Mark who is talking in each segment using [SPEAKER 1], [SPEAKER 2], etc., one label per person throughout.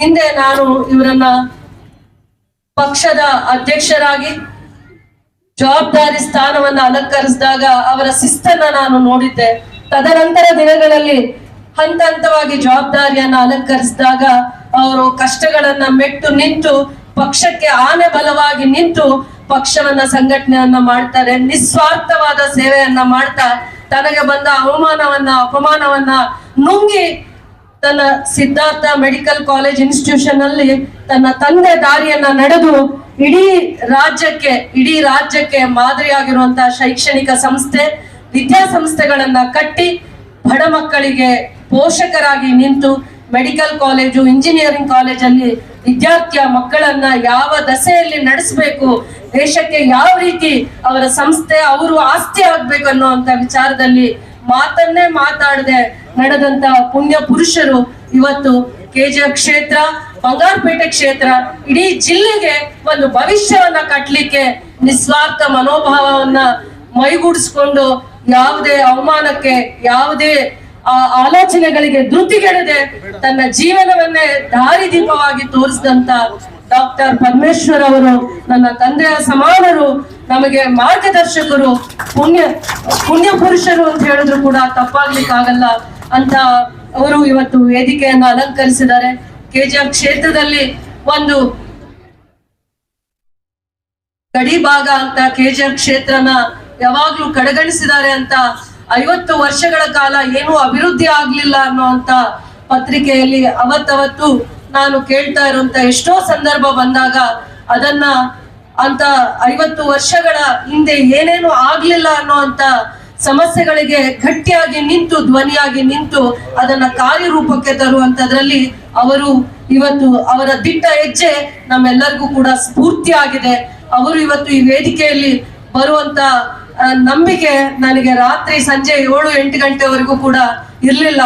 [SPEAKER 1] ಹಿಂದೆ ನಾನು ಇವರನ್ನ ಪಕ್ಷದ ಅಧ್ಯಕ್ಷರಾಗಿ ಜವಾಬ್ದಾರಿ ಸ್ಥಾನವನ್ನ ಅಲಂಕರಿಸಿದಾಗ ಅವರ ಶಿಸ್ತನ್ನ ನಾನು ನೋಡಿದ್ದೆ. ತದನಂತರ ದಿನಗಳಲ್ಲಿ ಹಂತ ಹಂತವಾಗಿ ಜವಾಬ್ದಾರಿಯನ್ನ ಅಲಂಕರಿಸಿದಾಗ ಅವರು ಕಷ್ಟಗಳನ್ನ ಮೆಟ್ಟು ನಿಂತು ಪಕ್ಷಕ್ಕೆ ಆನೆ ಬಲವಾಗಿ ನಿಂತು ಪಕ್ಷವನ್ನ ಸಂಘಟನೆಯನ್ನ ಮಾಡ್ತಾರೆ. ನಿಸ್ವಾರ್ಥವಾದ ಸೇವೆಯನ್ನ ಮಾಡ್ತಾ ತನಗೆ ಬಂದ ಅಪಮಾನವನ್ನ ನುಂಗಿ ತನ್ನ ಸಿದ್ಧಾರ್ಥ ಮೆಡಿಕಲ್ ಕಾಲೇಜ್ ಇನ್ಸ್ಟಿಟ್ಯೂಷನ್ ಅಲ್ಲಿ ತನ್ನ ತಂದೆ ದಾರಿಯನ್ನ ನಡೆದು ಇಡೀ ರಾಜ್ಯಕ್ಕೆ ಮಾದರಿಯಾಗಿರುವಂತಹ ಶೈಕ್ಷಣಿಕ ಸಂಸ್ಥೆ ವಿದ್ಯಾಸಂಸ್ಥೆಗಳನ್ನ ಕಟ್ಟಿ ಬಡ ಮಕ್ಕಳಿಗೆ ಪೋಷಕರಾಗಿ ನಿಂತು ಮೆಡಿಕಲ್ ಕಾಲೇಜು ಇಂಜಿನಿಯರಿಂಗ್ ಕಾಲೇಜಲ್ಲಿ ವಿದ್ಯಾರ್ಥಿಯ ಮಕ್ಕಳನ್ನ ಯಾವ ದಸೆಯಲ್ಲಿ ನಡೆಸಬೇಕು, ದೇಶಕ್ಕೆ ಯಾವ ರೀತಿ ಅವರ ಸಂಸ್ಥೆ ಅವರು ಆಸ್ತಿ ಆಗ್ಬೇಕು ಅನ್ನುವಂತ ವಿಚಾರದಲ್ಲಿ ಮಾತನ್ನೇ ಮಾತಾಡದೆ ನಡೆದಂತ ಪುಣ್ಯ ಪುರುಷರು ಇವತ್ತು KGF ಕ್ಷೇತ್ರ, ಬಂಗಾರಪೇಟೆ ಕ್ಷೇತ್ರ, ಇಡೀ ಜಿಲ್ಲೆಗೆ ಒಂದು ಭವಿಷ್ಯವನ್ನ ಕಟ್ಟಲಿಕ್ಕೆ ನಿಸ್ವಾರ್ಥ ಮನೋಭಾವವನ್ನ ಮೈಗೂಡಿಸ್ಕೊಂಡು ಯಾವುದೇ ಅವಮಾನಕ್ಕೆ ಯಾವುದೇ ಆಲೋಚನೆಗಳಿಗೆ ಧೃತಿಗೆಡದೆ ತನ್ನ ಜೀವನವನ್ನೇ ದಾರಿದೀಪವಾಗಿ ತೋರಿಸಿದಂತ ಡಾಕ್ಟರ್ ಪರಮೇಶ್ವರ್ ಅವರು ನನ್ನ ತಂದೆಯ ಸಮಾನರು, ನಮಗೆ ಮಾರ್ಗದರ್ಶಕರು, ಪುಣ್ಯ ಪುರುಷರು ಅಂತ ಹೇಳಿದ್ರು ಕೂಡ ತಪ್ಪಾಗ್ಲಿಕ್ಕಾಗಲ್ಲ ಅಂತ ಅವರು ಇವತ್ತು ವೇದಿಕೆಯನ್ನ ಅಲಂಕರಿಸಿದ್ದಾರೆ. KGF ಕ್ಷೇತ್ರದಲ್ಲಿ ಒಂದು ಗಡಿ ಭಾಗ ಅಂತ KGF ಕ್ಷೇತ್ರನ ಯಾವಾಗ್ಲೂ ಕಡೆಗಣಿಸಿದ್ದಾರೆ ಅಂತ 50 ವರ್ಷಗಳ ಕಾಲ ಏನೂ ಅಭಿವೃದ್ಧಿ ಆಗ್ಲಿಲ್ಲ ಅನ್ನುವಂತ ಪತ್ರಿಕೆಯಲ್ಲಿ ಅವತ್ತು ನಾನು ಕೇಳ್ತಾ ಇರುವಂತ ಎಷ್ಟೋ ಸಂದರ್ಭ ಬಂದಾಗ ಅದನ್ನ ಅಂತ 50 ವರ್ಷಗಳ ಹಿಂದೆ ಏನೇನು ಆಗ್ಲಿಲ್ಲ ಅನ್ನುವಂತ ಸಮಸ್ಯೆಗಳಿಗೆ ಗಟ್ಟಿಯಾಗಿ ನಿಂತು ಧ್ವನಿಯಾಗಿ ನಿಂತು ಅದನ್ನ ಕಾರ್ಯರೂಪಕ್ಕೆ ತರುವಂತದ್ರಲ್ಲಿ ಅವರು ಇವತ್ತು ಅವರ ದಿಟ್ಟ ಹೆಜ್ಜೆ ನಮ್ಮೆಲ್ಲರಿಗೂ ಕೂಡ ಸ್ಫೂರ್ತಿ ಆಗಿದೆ. ಅವರು ಇವತ್ತು ಈ ವೇದಿಕೆಯಲ್ಲಿ ಬರುವಂತ ನಂಬಿಕೆ ನನಗೆ ರಾತ್ರಿ ಸಂಜೆ 7-8 ಗಂಟೆವರೆಗೂ ಕೂಡ ಇರ್ಲಿಲ್ಲ.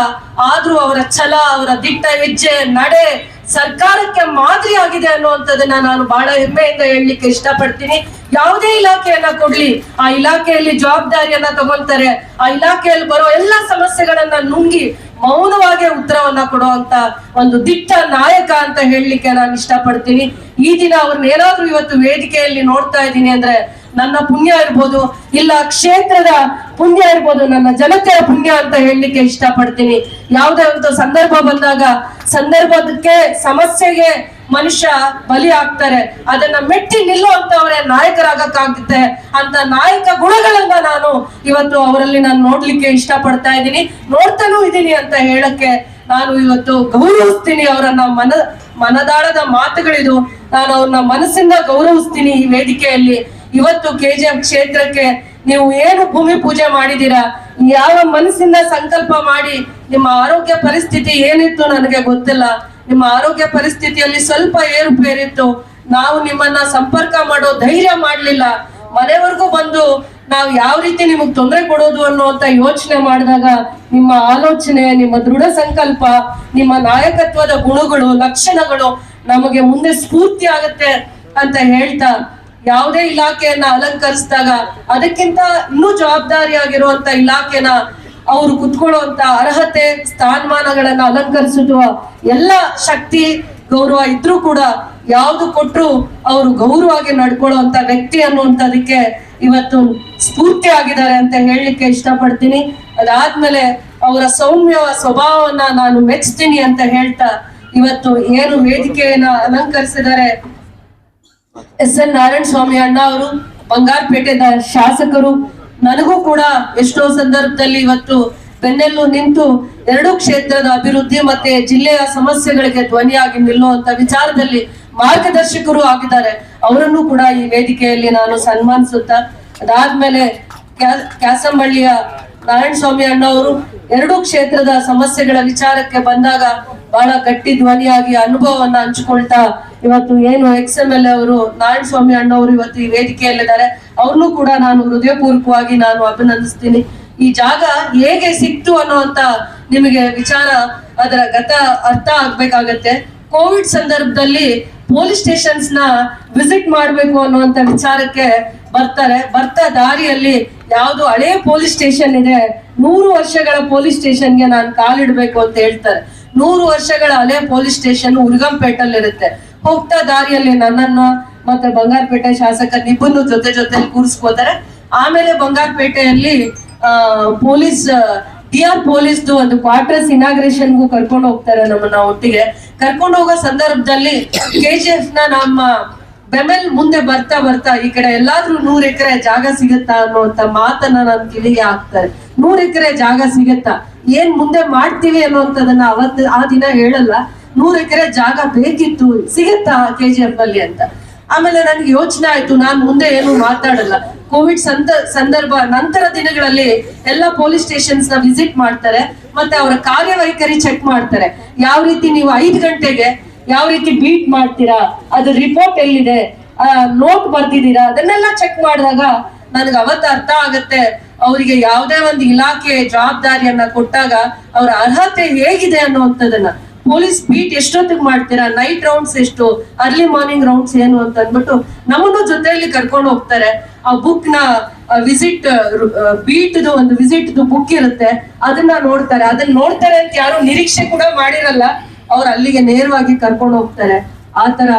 [SPEAKER 1] ಆದ್ರೂ ಅವರ ಛಲ, ಅವರ ದಿಟ್ಟ ಹೆಜ್ಜೆ, ನಡೆ ಸರ್ಕಾರಕ್ಕೆ ಮಾದರಿ ಆಗಿದೆ ಅನ್ನುವಂಥದ್ದನ್ನ ನಾನು ಬಹಳ ಹೆಮ್ಮೆಯಿಂದ ಹೇಳಲಿಕ್ಕೆ ಇಷ್ಟಪಡ್ತೀನಿ. ಯಾವುದೇ ಇಲಾಖೆಯನ್ನ ಕೊಡ್ಲಿ, ಆ ಇಲಾಖೆಯಲ್ಲಿ ಜವಾಬ್ದಾರಿಯನ್ನ ತಗೊಳ್ತಾರೆ. ಆ ಇಲಾಖೆಯಲ್ಲಿ ಬರೋ ಎಲ್ಲಾ ಸಮಸ್ಯೆಗಳನ್ನ ನುಂಗಿ ಮೌನವಾಗಿ ಉತ್ತರವನ್ನ ಕೊಡುವಂತ ಒಂದು ದಿಟ್ಟ ನಾಯಕ ಅಂತ ಹೇಳಲಿಕ್ಕೆ ನಾನು ಇಷ್ಟಪಡ್ತೀನಿ. ಈ ದಿನ ಅವ್ರನ್ನ ಏನಾದ್ರೂ ಇವತ್ತು ವೇದಿಕೆಯಲ್ಲಿ ನೋಡ್ತಾ ಇದ್ದೀನಿ ಅಂದ್ರೆ ನನ್ನ ಪುಣ್ಯ ಇರ್ಬೋದು, ಇಲ್ಲ ಕ್ಷೇತ್ರದ ಪುಣ್ಯ ಇರ್ಬೋದು, ನನ್ನ ಜನತೆಯ ಪುಣ್ಯ ಅಂತ ಹೇಳಲಿಕ್ಕೆ ಇಷ್ಟಪಡ್ತೀನಿ. ಯಾವುದೇ ಒಂದು ಸಂದರ್ಭ ಬಂದಾಗ ಸಂದರ್ಭಕ್ಕೆ ಸಮಸ್ಯೆಗೆ ಮನುಷ್ಯ ಬಲಿ ಆಗ್ತಾರೆ, ಅದನ್ನ ಮೆಟ್ಟಿ ನಿಲ್ಲುವಂತವರೇ ನಾಯಕರಾಗಕ್ಕಾಗುತ್ತೆ ಅಂತ ನಾಯಕ ಗುಣಗಳನ್ನ ನಾನು ಇವತ್ತು ಅವರಲ್ಲಿ ನಾನು ನೋಡ್ಲಿಕ್ಕೆ ಇಷ್ಟಪಡ್ತಾ ಇದ್ದೀನಿ, ನೋಡ್ತಾನೂ ಇದ್ದೀನಿ ಅಂತ ಹೇಳಕ್ಕೆ ನಾನು ಇವತ್ತು ಗೌರವಿಸ್ತೀನಿ. ಅವರನ್ನ ಮನದಾಳದ ಮಾತುಗಳಿದು, ನಾನು ಅವ್ರನ್ನ ಮನಸ್ಸಿಂದ ಗೌರವಿಸ್ತೀನಿ. ಈ ವೇದಿಕೆಯಲ್ಲಿ ಇವತ್ತು KGF ಕ್ಷೇತ್ರಕ್ಕೆ ನೀವು ಏನು ಭೂಮಿ ಪೂಜೆ ಮಾಡಿದೀರಾ, ಯಾವ ಮನಸ್ಸಿಂದ ಸಂಕಲ್ಪ ಮಾಡಿ, ನಿಮ್ಮ ಆರೋಗ್ಯ ಪರಿಸ್ಥಿತಿ ಏನಿತ್ತು ನನಗೆ ಗೊತ್ತಿಲ್ಲ, ನಿಮ್ಮ ಆರೋಗ್ಯ ಪರಿಸ್ಥಿತಿಯಲ್ಲಿ ಸ್ವಲ್ಪ ಏರುಪೇರಿತ್ತು, ನಾವು ನಿಮ್ಮನ್ನ ಸಂಪರ್ಕ ಮಾಡೋ ಧೈರ್ಯ ಮಾಡ್ಲಿಲ್ಲ, ಮನೆವರೆಗೂ ಬಂದು ನಾವು ಯಾವ ರೀತಿ ನಿಮಗ್ ತೊಂದರೆ ಕೊಡೋದು ಅನ್ನುವಂತ ಯೋಚನೆ ಮಾಡಿದಾಗ ನಿಮ್ಮ ಆಲೋಚನೆ, ನಿಮ್ಮ ದೃಢ ಸಂಕಲ್ಪ, ನಿಮ್ಮ ನಾಯಕತ್ವದ ಗುಣಗಳು, ಲಕ್ಷಣಗಳು ನಮಗೆ ಮುಂದೆ ಸ್ಫೂರ್ತಿ ಆಗುತ್ತೆ ಅಂತ ಹೇಳ್ತಾ, ಯಾವುದೇ ಇಲಾಖೆಯನ್ನ ಅಲಂಕರಿಸಿದಾಗ ಅದಕ್ಕಿಂತ ಇನ್ನೂ ಜವಾಬ್ದಾರಿಯಾಗಿರುವಂತ ಇಲಾಖೆನ ಅವರು ಕುತ್ಕೊಳ್ಳುವಂತ ಅರ್ಹತೆ, ಸ್ಥಾನಮಾನಗಳನ್ನ ಅಲಂಕರಿಸುವ ಎಲ್ಲ ಶಕ್ತಿ, ಗೌರವ ಇದ್ರೂ ಕೂಡ ಯಾವ್ದು ಕೊಟ್ರು ಅವರು ಗೌರವವಾಗಿ ನಡ್ಕೊಳ್ಳುವಂತ ವ್ಯಕ್ತಿ ಅನ್ನುವಂಥದಕ್ಕೆ ಇವತ್ತು ಸ್ಫೂರ್ತಿ ಆಗಿದ್ದಾರೆ ಅಂತ ಹೇಳಲಿಕ್ಕೆ ಇಷ್ಟಪಡ್ತೀನಿ. ಅದಾದ್ಮೇಲೆ ಅವರ ಸೌಮ್ಯ ಸ್ವಭಾವವನ್ನ ನಾನು ಮೆಚ್ತೀನಿ ಅಂತ ಹೇಳ್ತಾ ಇವತ್ತು ಏನು ವೇದಿಕೆಯನ್ನ ಅಲಂಕರಿಸಿದ್ದಾರೆ SN ನಾರಾಯಣ ಸ್ವಾಮಿ ಅಣ್ಣ ಅವರು, ಬಂಗಾರಪೇಟೆದ ಶಾಸಕರು, ನನಗೂ ಕೂಡ ಎಷ್ಟೋ ಸಂದರ್ಭದಲ್ಲಿ ಇವತ್ತು ಬೆನ್ನೆಲ್ಲೂ ನಿಂತು ಎರಡೂ ಕ್ಷೇತ್ರದ ಅಭಿವೃದ್ಧಿ ಮತ್ತೆ ಜಿಲ್ಲೆಯ ಸಮಸ್ಯೆಗಳಿಗೆ ಧ್ವನಿಯಾಗಿ ನಿಲ್ಲುವಂತ ವಿಚಾರದಲ್ಲಿ ಮಾರ್ಗದರ್ಶಕರು ಆಗಿದ್ದಾರೆ. ಅವರನ್ನು ಕೂಡ ಈ ವೇದಿಕೆಯಲ್ಲಿ ನಾನು ಸನ್ಮಾನಿಸುತ್ತಾ, ಅದಾದ್ಮೇಲೆ ಕ್ಯಾಸಂಬಳ್ಳಿಯ ನಾರಾಯಣ ಸ್ವಾಮಿ ಅಣ್ಣ ಅವರು ಎರಡೂ ಕ್ಷೇತ್ರದ ಸಮಸ್ಯೆಗಳ ವಿಚಾರಕ್ಕೆ ಬಂದಾಗ ಬಹಳ ಗಟ್ಟಿ ಧ್ವನಿಯಾಗಿ ಅನುಭವವನ್ನ ಹಂಚಿಕೊಳ್ತಾ ಇವತ್ತು ಏನು XMLA ಅವರು ನಾರಾಯಣ ಸ್ವಾಮಿ ಅಣ್ಣವರು ಇವತ್ತು ಈ ವೇದಿಕೆಯಲ್ಲಿದ್ದಾರೆ. ಅವ್ರನ್ನೂ ಕೂಡ ನಾನು ಹೃದಯಪೂರ್ವಕವಾಗಿ ನಾನು ಅಭಿನಂದಿಸ್ತೀನಿ. ಈ ಜಾಗ ಹೇಗೆ ಸಿಕ್ತು ಅನ್ನುವಂತ ನಿಮಗೆ ವಿಚಾರ ಅದರ ಅರ್ಥ ಆಗ್ಬೇಕಾಗತ್ತೆ. ಕೋವಿಡ್ ಸಂದರ್ಭದಲ್ಲಿ ಪೊಲೀಸ್ ಸ್ಟೇಷನ್ಸ್ ನ ವಿಸಿಟ್ ಮಾಡ್ಬೇಕು ಅನ್ನುವಂತ ವಿಚಾರಕ್ಕೆ ಬರ್ತಾ ದಾರಿಯಲ್ಲಿ ಯಾವ್ದು ಹಳೆ ಪೊಲೀಸ್ ಸ್ಟೇಷನ್ ಇದೆ, 100 ವರ್ಷಗಳ ಪೊಲೀಸ್ ಸ್ಟೇಷನ್ಗೆ ನಾನು ಕಾಲಿಡ್ಬೇಕು ಅಂತ ಹೇಳ್ತಾರೆ. 100 ವರ್ಷಗಳ ಹಳೆ ಪೊಲೀಸ್ ಸ್ಟೇಷನ್ ಉರ್ಗಂಪೇಟಲ್ಲಿ ಇರುತ್ತೆ. ಹೋಗ್ತಾ ದಾರಿಯಲ್ಲಿ ನನ್ನನ್ನ ಮತ್ತೆ ಬಂಗಾರಪೇಟೆ ಶಾಸಕ ನಿಬ್ಬನ್ನು ಜೊತೆಲಿ ಕೂರಿಸ್ಕೋತಾರೆ. ಆಮೇಲೆ ಬಂಗಾರಪೇಟೆಯಲ್ಲಿ ಪೊಲೀಸ್ DR ಪೊಲೀಸ್ದು ಒಂದು ಕ್ವಾರ್ಟರ್ಸ್ ಇನಾಗ್ರೇಷನ್ಗೂ ಕರ್ಕೊಂಡು ಹೋಗ್ತಾರೆ ನಮ್ಮನ್ನ. ಒಟ್ಟಿಗೆ ಕರ್ಕೊಂಡು ಹೋಗೋ ಸಂದರ್ಭದಲ್ಲಿ KGF ನ ನಮ್ಮ ಬೆಮೆಲ್ ಮುಂದೆ ಬರ್ತಾ ಈ ಕಡೆ ಎಲ್ಲಾದ್ರೂ 100 ಎಕರೆ ಜಾಗ ಸಿಗತ್ತಾ ಅನ್ನುವಂತ ಮಾತನ್ನ ನನ್ ಕಿವಿಗೆ ಹಾಕ್ತಾರೆ. 100 ಎಕರೆ ಜಾಗ ಸಿಗತ್ತಾ, ಏನ್ ಮುಂದೆ ಮಾಡ್ತೀವಿ ಅನ್ನುವಂಥದ್ದನ್ನ ಆ ದಿನ ಹೇಳಲ್ಲ. 100 ಎಕರೆ ಜಾಗ ಬೇಕಿತ್ತು, ಸಿಗತ್ತಾ KGF ಅಲ್ಲಿ ಅಂತ. ಆಮೇಲೆ ನನ್ಗೆ ಯೋಚನೆ ಆಯ್ತು, ನಾನ್ ಮುಂದೆ ಏನು ಮಾತಾಡಲ್ಲ. ಕೋವಿಡ್ ಸಂದರ್ಭ ನಂತರ ದಿನಗಳಲ್ಲಿ ಎಲ್ಲ ಪೊಲೀಸ್ ಸ್ಟೇಷನ್ಸ್ ನ ವಿಸಿಟ್ ಮಾಡ್ತಾರೆ, ಮತ್ತೆ ಅವರ ಕಾರ್ಯವೈಖರಿ ಚೆಕ್ ಮಾಡ್ತಾರೆ. ಯಾವ ರೀತಿ ನೀವು 5 ಗಂಟೆಗೆ ಯಾವ ರೀತಿ ಬೀಟ್ ಮಾಡ್ತೀರಾ, ಅದ್ರ ರಿಪೋರ್ಟ್ ಎಲ್ಲಿದೆ, ನೋಟ್ ಬರ್ದಿದ್ದೀರಾ, ಅದನ್ನೆಲ್ಲ ಚೆಕ್ ಮಾಡಿದಾಗ ನನ್ಗೆ ಅವತ್ತು ಅರ್ಥ ಆಗತ್ತೆ ಅವರಿಗೆ ಯಾವುದೇ ಒಂದು ಇಲಾಖೆ ಜವಾಬ್ದಾರಿಯನ್ನ ಕೊಟ್ಟಾಗ ಅವರ ಅರ್ಹತೆ ಹೇಗಿದೆ ಅನ್ನುವಂಥದ್ದನ್ನ. ಪೊಲೀಸ್ ಬೀಟ್ ಎಷ್ಟೊತ್ತಿಗೆ ಮಾಡ್ತೀರಾ, ನೈಟ್ ರೌಂಡ್ಸ್ ಎಷ್ಟು, ಅರ್ಲಿ ಮಾರ್ನಿಂಗ್ ರೌಂಡ್ಸ್ ಏನು ಅಂತ ಅಂದ್ಬಿಟ್ಟು ನಮ್ಮನ್ನು ಜೊತೆಯಲ್ಲಿ ಕರ್ಕೊಂಡು ಹೋಗ್ತಾರೆ. ಆ ಬುಕ್ ನ ವಿಸಿಟ್ ಬೀಟ್ದು ಒಂದು ವಿಸಿಟ್ ಬುಕ್ ಇರುತ್ತೆ, ಅದನ್ನ ನೋಡ್ತಾರೆ. ಅದನ್ನ ನೋಡ್ತಾರೆ ಅಂತ ಯಾರು ನಿರೀಕ್ಷೆ ಕೂಡ ಮಾಡಿರಲ್ಲ, ಅವ್ರು ಅಲ್ಲಿಗೆ ನೇರವಾಗಿ ಕರ್ಕೊಂಡು ಹೋಗ್ತಾರೆ. ಆತರ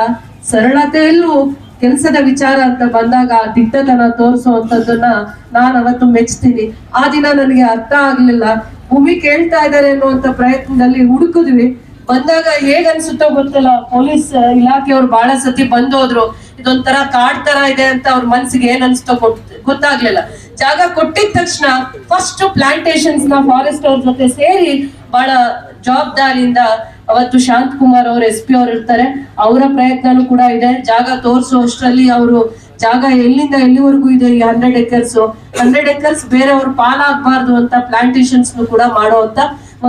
[SPEAKER 1] ಸರಳತೆಯಲ್ಲೂ ಕೆಲಸದ ವಿಚಾರ ಅಂತ ಬಂದಾಗ ದಿಟ್ಟತನ ತೋರಿಸುವಂತದ್ದನ್ನ ನಾನು ಅವತ್ತು ಮೆಚ್ತೀನಿ. ಆ ದಿನ ನನಗೆ ಅರ್ಥ ಆಗ್ಲಿಲ್ಲ, ಭೂಮಿ ಕೇಳ್ತಾ ಇದ್ದಾರೆ ಅನ್ನುವಂತ ಪ್ರಯತ್ನದಲ್ಲಿ ಹುಡುಕಿದ್ವಿ. ಬಂದಾಗ ಹೇಗ್ ಅನ್ಸುತ್ತೋ ಗೊತ್ತಿಲ್ಲ, ಪೊಲೀಸ್ ಇಲಾಖೆಯವ್ರು ಬಹಳ ಸತಿ ಬಂದೋದ್ರು, ಇದೊಂಥರ ಕಾಡ್ ತರ ಇದೆ ಅಂತ ಅವ್ರ ಮನ್ಸಿಗೆ ಏನ್ ಅನ್ಸುತ್ತೋ ಗೊತ್ತಾಗ್ಲಿಲ್ಲ. ಜಾಗ ಕೊಟ್ಟಿದ ತಕ್ಷಣ ಫಸ್ಟ್ ಪ್ಲಾಂಟೇಶನ್ಸ್ ನ ಫಾರೆಸ್ಟ್ ಅವ್ರ ಜೊತೆ ಸೇರಿ ಬಹಳ ಜವಾಬ್ದಾರಿಯಿಂದ ಅವತ್ತು ಶಾಂತ್ ಕುಮಾರ್ ಅವ್ರ SP ಅವ್ರು ಇರ್ತಾರೆ, ಅವರ ಪ್ರಯತ್ನನೂ ಕೂಡ ಇದೆ. ಜಾಗ ತೋರಿಸುವಷ್ಟರಲ್ಲಿ ಅವರು ಜಾಗ ಎಲ್ಲಿಂದ ಎಲ್ಲಿವರೆಗೂ ಇದೆ, ಈ 100 ಎಕರ್ಸ್ ಬೇರೆಯವ್ರ ಪಾಲಾಗಬಾರ್ದು ಅಂತ ಪ್ಲಾಂಟೇಶನ್ಸ್ ಕೂಡ ಮಾಡುವಂತ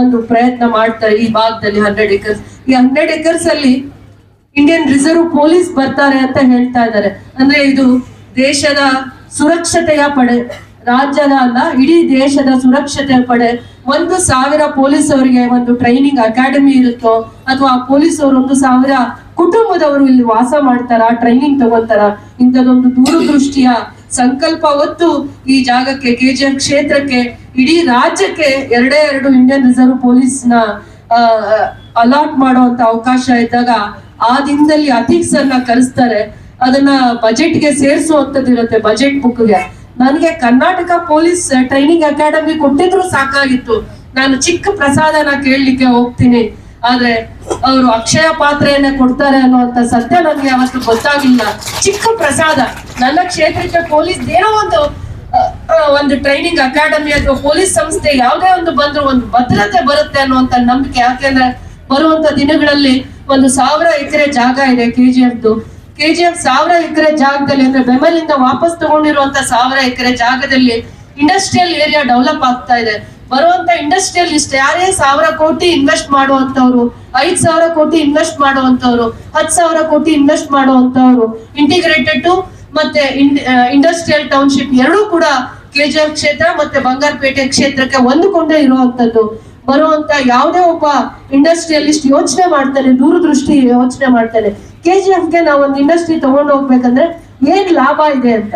[SPEAKER 1] ಒಂದು ಪ್ರಯತ್ನ ಮಾಡ್ತಾರೆ ಈ ಭಾಗದಲ್ಲಿ. 100 ಎಕರ್ಸ್, ಈ 100 ಎಕರ್ಸ್ ಅಲ್ಲಿ ಇಂಡಿಯನ್ ರಿಸರ್ವ್ ಪೊಲೀಸ್ ಬರ್ತಾರೆ ಅಂತ ಹೇಳ್ತಾ ಇದ್ದಾರೆ. ಅಂದ್ರೆ ಇದು ದೇಶದ ಸುರಕ್ಷತೆಯ ಪಡೆ, ರಾಜ್ಯದ ಅಲ್ಲ ಇಡೀ ದೇಶದ ಸುರಕ್ಷತೆಯ ಪಡೆ. 1,000 ಪೊಲೀಸ್ ಅವರಿಗೆ ಒಂದು ಟ್ರೈನಿಂಗ್ ಅಕಾಡೆಮಿ ಇರುತ್ತೋ, ಅಥವಾ ಪೊಲೀಸ್ ಅವರು 1,000 ಕುಟುಂಬದವರು ಇಲ್ಲಿ ವಾಸ ಮಾಡ್ತಾರ, ಟ್ರೈನಿಂಗ್ ತಗೊಂತಾರ. ಇಂಥದೊಂದು ದೂರದೃಷ್ಟಿಯ ಸಂಕಲ್ಪ ಹೊತ್ತು ಈ ಜಾಗಕ್ಕೆ, KGF ಕ್ಷೇತ್ರಕ್ಕೆ, ಇಡೀ ರಾಜ್ಯಕ್ಕೆ 2 ಇಂಡಿಯನ್ ರಿಸರ್ವ್ ಪೊಲೀಸ್ ನ ಅಲಾಟ್ ಮಾಡುವಂತ ಅವಕಾಶ ಇದ್ದಾಗ ಆ ದಿನದಲ್ಲಿ ಅಥಿಕ್ಸ್ ಅನ್ನ ಕರೆಸ್ತಾರೆ. ಅದನ್ನ ಬಜೆಟ್ಗೆ ಸೇರಿಸುವಂತದ್ದು ಇರುತ್ತೆ, ಬಜೆಟ್ ಬುಕ್ಗೆ. ನನಗೆ ಕರ್ನಾಟಕ ಪೊಲೀಸ್ ಟ್ರೈನಿಂಗ್ ಅಕಾಡೆಮಿ ಕೊಟ್ಟಿದ್ರು ಸಾಕಾಗಿತ್ತು, ನಾನು ಚಿಕ್ಕ ಪ್ರಸಾದನ ಕೇಳಲಿಕ್ಕೆ ಹೋಗ್ತೀನಿ, ಆದ್ರೆ ಅವರು ಅಕ್ಷಯ ಪಾತ್ರೆಯನ್ನ ಕೊಡ್ತಾರೆ ಅನ್ನುವಂತ ಸತ್ಯ ನನಗೆ ಅವತ್ತು ಗೊತ್ತಾಗಿಲ್ಲ. ಚಿಕ್ಕ ಪ್ರಸಾದ, ನನ್ನ ಕ್ಷೇತ್ರಕ್ಕೆ ಪೊಲೀಸ್ ಏನೋ ಒಂದು ಟ್ರೈನಿಂಗ್ ಅಕಾಡೆಮಿ ಅಥವಾ ಪೊಲೀಸ್ ಸಂಸ್ಥೆ ಯಾವುದೇ ಒಂದು ಬಂದ್ರು ಒಂದು ಭದ್ರತೆ ಬರುತ್ತೆ ಅನ್ನುವಂತ ನಂಬಿಕೆ. ಯಾಕೆಂದ್ರೆ ಬರುವಂತ ದಿನಗಳಲ್ಲಿ 1,000 ಎಕರೆ ಜಾಗ ಇದೆ KGFದು. KGF 1000 ಎಕರೆ ಜಾಗದಲ್ಲಿ, ಅಂದ್ರೆ ಬೆಮಲಿಂದ ವಾಪಸ್ ತಗೊಂಡಿರುವಂತ 1000 ಎಕರೆ ಜಾಗದಲ್ಲಿ ಇಂಡಸ್ಟ್ರಿಯಲ್ ಏರಿಯಾ ಡೆವಲಪ್ ಆಗ್ತಾ ಇದೆ. ಬರುವಂತ ಇಂಡಸ್ಟ್ರಿಯಲಿಸ್ಟ್ ಯಾರೇ 1,000 ಕೋಟಿ ಇನ್ವೆಸ್ಟ್ ಮಾಡುವಂತವ್ರು, 5,000 ಕೋಟಿ ಇನ್ವೆಸ್ಟ್ ಮಾಡುವಂತವ್ರು, 10,000 ಕೋಟಿ ಇನ್ವೆಸ್ಟ್ ಮಾಡುವಂತವ್ರು, ಇಂಟಿಗ್ರೇಟೆಡ್ ಮತ್ತೆ ಇಂಡಸ್ಟ್ರಿಯಲ್ ಟೌನ್ಶಿಪ್ ಎರಡೂ ಕೂಡ KGF ಕ್ಷೇತ್ರ ಮತ್ತೆ ಬಂಗಾರಪೇಟೆ ಕ್ಷೇತ್ರಕ್ಕೆ ಹೊಂದಿಕೊಂಡೇ ಇರುವಂತದ್ದು. ಬರುವಂತ ಯಾವುದೇ ಒಬ್ಬ ಇಂಡಸ್ಟ್ರಿಯಲಿಸ್ಟ್ ಯೋಚನೆ ಮಾಡ್ತಾನೆ, ದೂರದೃಷ್ಟಿ ಯೋಚನೆ ಮಾಡ್ತಾನೆ, KGFಗೆ ನಾವು ಒಂದು ಇಂಡಸ್ಟ್ರಿ ತಗೊಂಡು ಹೋಗ್ಬೇಕಂದ್ರೆ ಏನ್ ಲಾಭ ಇದೆ ಅಂತ.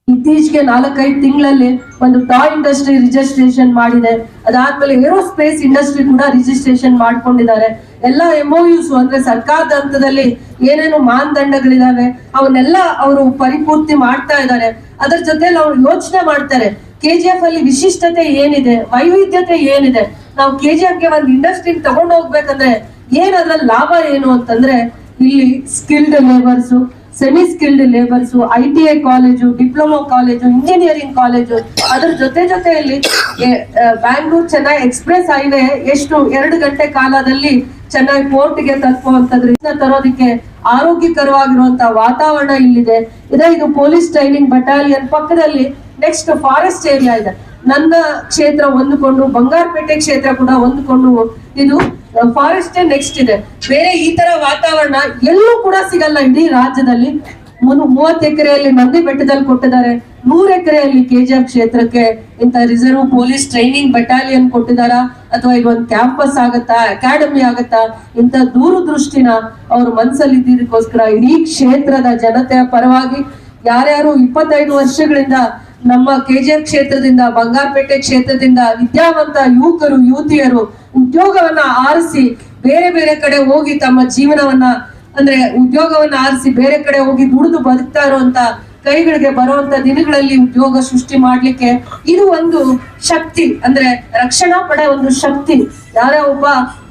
[SPEAKER 1] ಇತ್ತೀಚೆಗೆ 4-5 ತಿಂಗಳಲ್ಲಿ ಒಂದು ಟಾಯ್ ಇಂಡಸ್ಟ್ರಿ ರಿಜಿಸ್ಟ್ರೇಷನ್ ಮಾಡಿದೆ. ಅದಾದ್ಮೇಲೆ ಏರೋಸ್ಪೇಸ್ ಇಂಡಸ್ಟ್ರಿ ಕೂಡ ರಿಜಿಸ್ಟ್ರೇಷನ್ ಮಾಡ್ಕೊಂಡಿದ್ದಾರೆ. ಎಲ್ಲ MOUs ಅಂದ್ರೆ ಸರ್ಕಾರದ ಹಂತದಲ್ಲಿ ಏನೇನು ಮಾನದಂಡಗಳಿದಾವೆ ಅವನ್ನೆಲ್ಲ ಅವರು ಪರಿಪೂರ್ತಿ ಮಾಡ್ತಾ ಇದ್ದಾರೆ. ಅದರ ಜೊತೆಲಿ ಅವ್ರು ಯೋಚನೆ ಮಾಡ್ತಾರೆ, KGF ಅಲ್ಲಿ ವಿಶಿಷ್ಟತೆ ಏನಿದೆ, ವೈವಿಧ್ಯತೆ ಏನಿದೆ, ನಾವು KGFಗೆ ಒಂದು ಇಂಡಸ್ಟ್ರಿ ತಗೊಂಡು ಹೋಗ್ಬೇಕಂದ್ರೆ ಏನ್ ಅದ್ರಲ್ಲಿ ಲಾಭ ಏನು ಅಂತಂದ್ರೆ, ಇಲ್ಲಿ skilled labours, semi skilled labours, ITI college, diploma college, engineering college, ಅದ್ರ ಜೊತೆಯಲ್ಲಿ ಬ್ಯಾಂಗ್ಳೂರ್ ಚೆನ್ನೈ ಎಕ್ಸ್ಪ್ರೆಸ್ ಹೈವೇ ಎಷ್ಟು 2 ಗಂಟೆ ಕಾಲದಲ್ಲಿ ಚೆನ್ನೈ ಪೋರ್ಟ್ಗೆ ತಲುಪುವಂತದ್ರಿಂದ ತರೋದಕ್ಕೆ ಆರೋಗ್ಯಕರವಾಗಿರುವಂತಹ ವಾತಾವರಣ ಇಲ್ಲಿದೆ. ಇದು ಪೊಲೀಸ್ ಟ್ರೈನಿಂಗ್ ಬಟಾಲಿಯನ್ ಪಕ್ಕದಲ್ಲಿ ನೆಕ್ಸ್ಟ್ ಫಾರೆಸ್ಟ್ ಏರಿಯಾ ಇದೆ. ನನ್ನ ಕ್ಷೇತ್ರ ಹೊಂದಿಕೊಂಡು ಬಂಗಾರಪೇಟೆ ಕ್ಷೇತ್ರ ಕೂಡ ಹೊಂದಿಕೊಂಡು ಇದು ಫಾರೆಸ್ಟ್ ನೆಕ್ಸ್ಟ್ ಇದೆ. ಬೇರೆ ಈ ತರ ವಾತಾವರಣ ಎಲ್ಲೂ ಕೂಡ ಸಿಗಲ್ಲ ಇಡೀ ರಾಜ್ಯದಲ್ಲಿ. 30 ಎಕರೆಯಲ್ಲಿ ನಂದಿ ಬೆಟ್ಟದಲ್ಲಿ ಕೊಟ್ಟಿದ್ದಾರೆ, 100 ಎಕರೆಯಲ್ಲಿ KGF ಕ್ಷೇತ್ರಕ್ಕೆ ಇಂತ ರಿಸರ್ವ್ ಪೊಲೀಸ್ ಟ್ರೈನಿಂಗ್ ಬಟಾಲಿಯನ್ ಕೊಟ್ಟಿದಾರ, ಅಥವಾ ಇದೊಂದು ಕ್ಯಾಂಪಸ್ ಆಗತ್ತಾ, ಅಕಾಡೆಮಿ ಆಗತ್ತಾ, ಇಂತ ದೂರದೃಷ್ಟಿನ ಅವ್ರ ಮನಸ್ಸಲ್ಲಿ ಇದ್ದಿದ್ದಕ್ಕೋಸ್ಕರ ಇಡೀ ಕ್ಷೇತ್ರದ ಜನತೆಯ ಪರವಾಗಿ ಯಾರ್ಯಾರು 25 ವರ್ಷಗಳಿಂದ ನಮ್ಮ ಕೆಜಿಎಫ್ ಕ್ಷೇತ್ರದಿಂದ, ಬಂಗಾರಪೇಟೆ ಕ್ಷೇತ್ರದಿಂದ ವಿದ್ಯಾವಂತ ಯುವಕರು ಯುವತಿಯರು ಉದ್ಯೋಗವನ್ನ ಆರಿಸಿ ಬೇರೆ ಬೇರೆ ಕಡೆ ಹೋಗಿ ತಮ್ಮ ಜೀವನವನ್ನ ಅಂದ್ರೆ ಉದ್ಯೋಗವನ್ನ ಆರಿಸಿ ಬೇರೆ ಕಡೆ ಹೋಗಿ ದುಡಿದು ಬದುಕ್ತಾ ಇರುವಂತ ಕೈಗಳಿಗೆ ಬರುವಂತ ದಿನಗಳಲ್ಲಿ ಉದ್ಯೋಗ ಸೃಷ್ಟಿ ಮಾಡ್ಲಿಕ್ಕೆ ಇದು ಒಂದು ಶಕ್ತಿ, ಅಂದ್ರೆ ರಕ್ಷಣಾ ಪಡೆ ಒಂದು ಶಕ್ತಿ. ಯಾರೇ ಒಬ್ಬ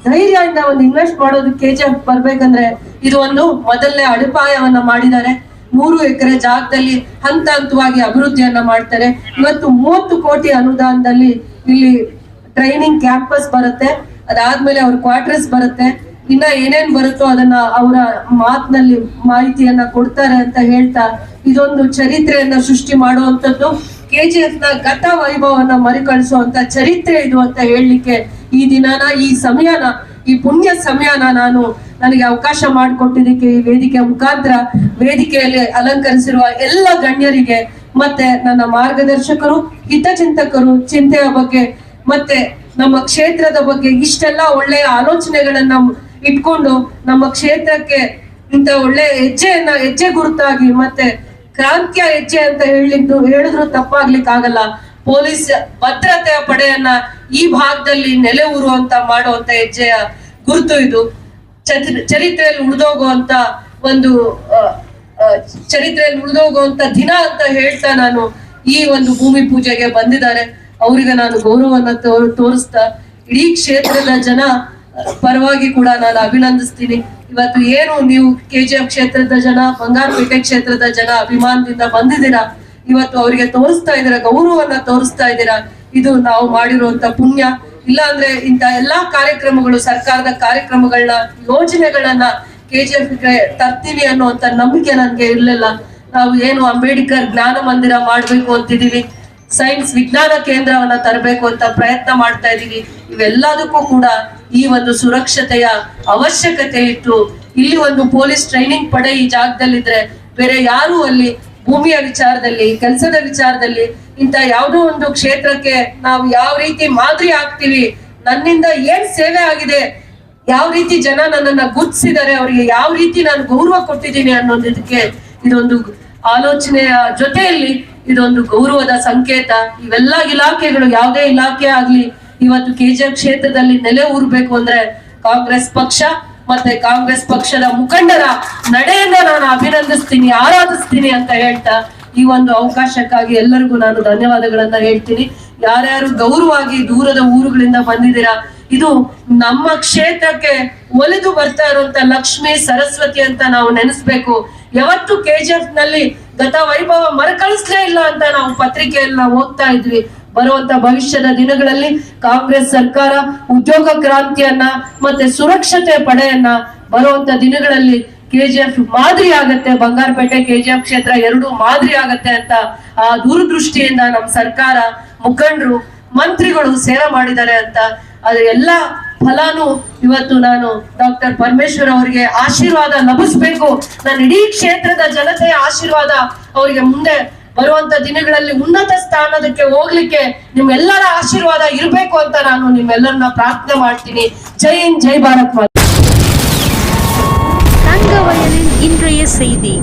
[SPEAKER 1] ಧೈರ್ಯದಿಂದ ಒಂದು ಇನ್ವೆಸ್ಟ್ ಮಾಡೋದು ಕೆಜಿಎಫ್ ಬರ್ಬೇಕಂದ್ರೆ ಇದು ಒಂದು ಮೊದಲನೇ ಅಡಿಪಾಯವನ್ನ ಮಾಡಿದ್ದಾರೆ. 3 ಎಕರೆ ಜಾಗದಲ್ಲಿ ಹಂತ ಹಂತವಾಗಿ ಅಭಿವೃದ್ಧಿಯನ್ನ ಮಾಡ್ತಾರೆ. ಇವತ್ತು 30 ಕೋಟಿ ಅನುದಾನದಲ್ಲಿ ಇಲ್ಲಿ ಟ್ರೈನಿಂಗ್ ಕ್ಯಾಂಪಸ್ ಬರುತ್ತೆ, ಅದಾದ್ಮೇಲೆ ಅವ್ರ ಕ್ವಾರ್ಟರ್ಸ್ ಬರುತ್ತೆ, ಇನ್ನ ಏನೇನ್ ಬರುತ್ತೋ ಅದನ್ನ ಅವರ ಮಾತಿನಲ್ಲಿ ಮಾಹಿತಿಯನ್ನ ಕೊಡ್ತಾರೆ ಅಂತ ಹೇಳ್ತಾ ಇದೊಂದು ಚರಿತ್ರೆಯನ್ನ ಸೃಷ್ಟಿ ಮಾಡುವಂತದ್ದು, ಕೆಜಿಎಫ್ ನ ಗತ ವೈಭವನ್ನ ಮರುಕಳಿಸುವಂತ ಚರಿತ್ರೆ ಇದು ಅಂತ ಹೇಳಲಿಕ್ಕೆ ಈ ದಿನನ, ಈ ಸಮಯನ, ಈ ಪುಣ್ಯ ಸಮಯನ ನನಗೆ ಅವಕಾಶ ಮಾಡಿಕೊಟ್ಟಿದ್ದಕ್ಕೆ ಈ ವೇದಿಕೆ ಮುಖಾಂತರ ವೇದಿಕೆಯಲ್ಲಿ ಅಲಂಕರಿಸಿರುವ ಎಲ್ಲ ಗಣ್ಯರಿಗೆ ಮತ್ತೆ ನನ್ನ ಮಾರ್ಗದರ್ಶಕರು, ಹಿತಚಿಂತಕರು, ಚಿಂತೆಯ ಬಗ್ಗೆ ಮತ್ತೆ ನಮ್ಮ ಕ್ಷೇತ್ರದ ಬಗ್ಗೆ ಇಷ್ಟೆಲ್ಲ ಒಳ್ಳೆಯ ಆಲೋಚನೆಗಳನ್ನ ಇಟ್ಕೊಂಡು ನಮ್ಮ ಕ್ಷೇತ್ರಕ್ಕೆ ಇಂತ ಒಳ್ಳೆ ಹೆಜ್ಜೆ ಗುರುತಾಗಿ ಮತ್ತೆ ಕ್ರಾಂತಿಯ ಹೆಜ್ಜೆ ಅಂತ ಹೇಳಿದ್ರು ತಪ್ಪಾಗ್ಲಿಕ್ಕೆ ಆಗಲ್ಲ. ಪೊಲೀಸ್ ಭದ್ರತೆಯ ಪಡೆಯನ್ನ ಈ ಭಾಗದಲ್ಲಿ ನೆಲೆ ಊರುವಂತ ಮಾಡುವಂತ ಹೆಜ್ಜೆಯ ಗುರುತು ಇದು. ಚರಿತ್ರೆಯಲ್ಲಿ ಉಳಿದೋಗುವಂತ ಒಂದು ಚರಿತ್ರೆಯಲ್ಲಿ ಉಳಿದೋಗುವಂತ ದಿನ ಅಂತ ಹೇಳ್ತಾ ನಾನು ಈ ಒಂದು ಭೂಮಿ ಪೂಜೆಗೆ ಬಂದಿದ್ದಾರೆ. ಅವರಿಗೆ ನಾನು ಗೌರವನ್ನ ತೋರಿಸ್ತಾ ಇಡೀ ಕ್ಷೇತ್ರದ ಜನ ಪರವಾಗಿ ಕೂಡ ನಾನು ಅಭಿನಂದಿಸ್ತೀನಿ. ಇವತ್ತು ಏನು ನೀವು ಕೆಜಿಎಫ್ ಕ್ಷೇತ್ರದ ಜನ, ಬಂಗಾರಪೇಟೆ ಕ್ಷೇತ್ರದ ಜನ ಅಭಿಮಾನದಿಂದ ಬಂದಿದ್ದೀರಾ, ಇವತ್ತು ಅವರಿಗೆ ತೋರಿಸ್ತಾ ಇದ್ದೀರಾ, ಗೌರವವನ್ನ ತೋರಿಸ್ತಾ ಇದ್ದೀರಾ, ಇದು ನಾವು ಮಾಡಿರುವಂತ ಪುಣ್ಯ. ಇಲ್ಲ ಅಂದ್ರೆ ಇಂತ ಎಲ್ಲಾ ಕಾರ್ಯಕ್ರಮಗಳು, ಸರ್ಕಾರದ ಕಾರ್ಯಕ್ರಮಗಳನ್ನ, ಯೋಜನೆಗಳನ್ನ ಕೆಜಿಎಫ್ ಗೆ ತರ್ತೀನಿ ಅನ್ನುವಂತ ನಂಬಿಕೆ ನನ್ಗೆ ಇರ್ಲಿಲ್ಲ. ನಾವು ಏನು ಅಂಬೇಡ್ಕರ್ ಜ್ಞಾನ ಮಂದಿರ ಮಾಡ್ಬೇಕು ಅಂತಿದೀವಿ, ಸೈನ್ಸ್ ವಿಜ್ಞಾನ ಕೇಂದ್ರವನ್ನ ತರಬೇಕು ಅಂತ ಪ್ರಯತ್ನ ಮಾಡ್ತಾ ಇದೀವಿ. ಇವೆಲ್ಲದಕ್ಕೂ ಕೂಡ ಈ ಒಂದು ಸುರಕ್ಷತೆಯ ಅವಶ್ಯಕತೆ ಇತ್ತು. ಇಲ್ಲಿ ಒಂದು ಪೊಲೀಸ್ ಟ್ರೈನಿಂಗ್ ಪಡೆ ಈ ಜಾಗದಲ್ಲಿದ್ರೆ ಬೇರೆ ಯಾರು ಅಲ್ಲಿ ಭೂಮಿಯ ವಿಚಾರದಲ್ಲಿ, ಕೆಲಸದ ವಿಚಾರದಲ್ಲಿ, ಇಂತ ಯಾವುದೋ ಒಂದು ಕ್ಷೇತ್ರಕ್ಕೆ ನಾವು ಯಾವ ರೀತಿ ಮಾದರಿ ಆಗ್ತೀವಿ, ನನ್ನಿಂದ ಏನ್ ಸೇವೆ ಆಗಿದೆ, ಯಾವ ರೀತಿ ಜನ ನನ್ನನ್ನ ಗುರ್ತಿಸಿದ್ದಾರೆ, ಅವರಿಗೆ ಯಾವ ರೀತಿ ನಾನು ಗೌರವ ಕೊಟ್ಟಿದ್ದೀನಿ ಅನ್ನೋದಕ್ಕೆ ಇದೊಂದು ಆಲೋಚನೆಯ ಜೊತೆಯಲ್ಲಿ ಇದೊಂದು ಗೌರವದ ಸಂಕೇತ. ಇವೆಲ್ಲ ಇಲಾಖೆಗಳು, ಯಾವುದೇ ಇಲಾಖೆ ಆಗ್ಲಿ ಇವತ್ತು ಕೆಜಿಎಫ್ ಕ್ಷೇತ್ರದಲ್ಲಿ ನೆಲೆ ಊರ್ಬೇಕು ಅಂದ್ರೆ ಕಾಂಗ್ರೆಸ್ ಪಕ್ಷ ಮತ್ತೆ ಕಾಂಗ್ರೆಸ್ ಪಕ್ಷದ ಮುಖಂಡರ ನಡೆಯನ್ನ ನಾನು ಅಭಿನಂದಿಸ್ತೀನಿ, ಆರಾಧಿಸ್ತೀನಿ ಅಂತ ಹೇಳ್ತಾ ಈ ಒಂದು ಅವಕಾಶಕ್ಕಾಗಿ ಎಲ್ಲರಿಗೂ ನಾನು ಧನ್ಯವಾದಗಳನ್ನ ಹೇಳ್ತೀನಿ. ಯಾರ್ಯಾರು ಗೌರವವಾಗಿ ದೂರದ ಊರುಗಳಿಂದ ಬಂದಿದ್ದೀರಾ, ಇದು ನಮ್ಮ ಕ್ಷೇತ್ರಕ್ಕೆ ಒಲಿದು ಬರ್ತಾ ಇರುವಂತ ಲಕ್ಷ್ಮಿ ಸರಸ್ವತಿ ಅಂತ ನಾವು ನೆನೆಸ್ಬೇಕು. ಯಾವತ್ತು ಕೆಜಿಎಫ್ ನಲ್ಲಿ ಗತ ವೈಭವ ಮರುಕಳಿಸ್ಲೇ ಇಲ್ಲ ಅಂತ ನಾವು ಪತ್ರಿಕೆಯಲ್ಲಿ ನಾವು ಓದ್ತಾ ಇದ್ವಿ. ಬರುವಂತ ಭವಿಷ್ಯದ ದಿನಗಳಲ್ಲಿ ಕಾಂಗ್ರೆಸ್ ಸರ್ಕಾರ ಉದ್ಯೋಗ ಕ್ರಾಂತಿಯನ್ನ ಮತ್ತೆ ಸುರಕ್ಷತೆ ಪಡೆಯನ್ನ ಬರುವಂತ ದಿನಗಳಲ್ಲಿ ಕೆಜಿಎಫ್ ಮಾದರಿ ಆಗತ್ತೆ, ಬಂಗಾರಪೇಟೆ ಕೆಜಿಎಫ್ ಕ್ಷೇತ್ರ 2 ಮಾದರಿ ಆಗತ್ತೆ ಅಂತ ಆ ದೂರದೃಷ್ಟಿಯಿಂದ ನಮ್ಮ ಸರ್ಕಾರ, ಮುಖಂಡರು, ಮಂತ್ರಿಗಳು ಸೇವೆ ಮಾಡಿದ್ದಾರೆ ಅಂತ ಅದ್ರ ಎಲ್ಲ ಫಲಾನು ಇವತ್ತು ನಾನು ಡಾಕ್ಟರ್ ಪರಮೇಶ್ವರ್ ಅವರಿಗೆ ಆಶೀರ್ವಾದ ಲಭಿಸ್ಬೇಕು. ನಾನು ಇಡೀ ಕ್ಷೇತ್ರದ ಜನತೆಯ ಆಶೀರ್ವಾದ ಅವರಿಗೆ ಮುಂದೆ ಬರುವಂತ ದಿನಗಳಲ್ಲಿ ಉನ್ನತ ಸ್ಥಾನದಕ್ಕೆ ಹೋಗ್ಲಿಕ್ಕೆ ನಿಮ್ಮೆಲ್ಲರ ಆಶೀರ್ವಾದ ಇರಬೇಕು ಅಂತ ನಾನು ನಿಮ್ಮೆಲ್ಲರನ್ನ ಪ್ರಾರ್ಥನೆ ಮಾಡ್ತೀನಿ. ಜೈ ಹಿಂದ್, ಜೈ ಭಾರತ್ ಮಾತಾ.
[SPEAKER 2] தங்கவயலின் இன்றைய செய்தி.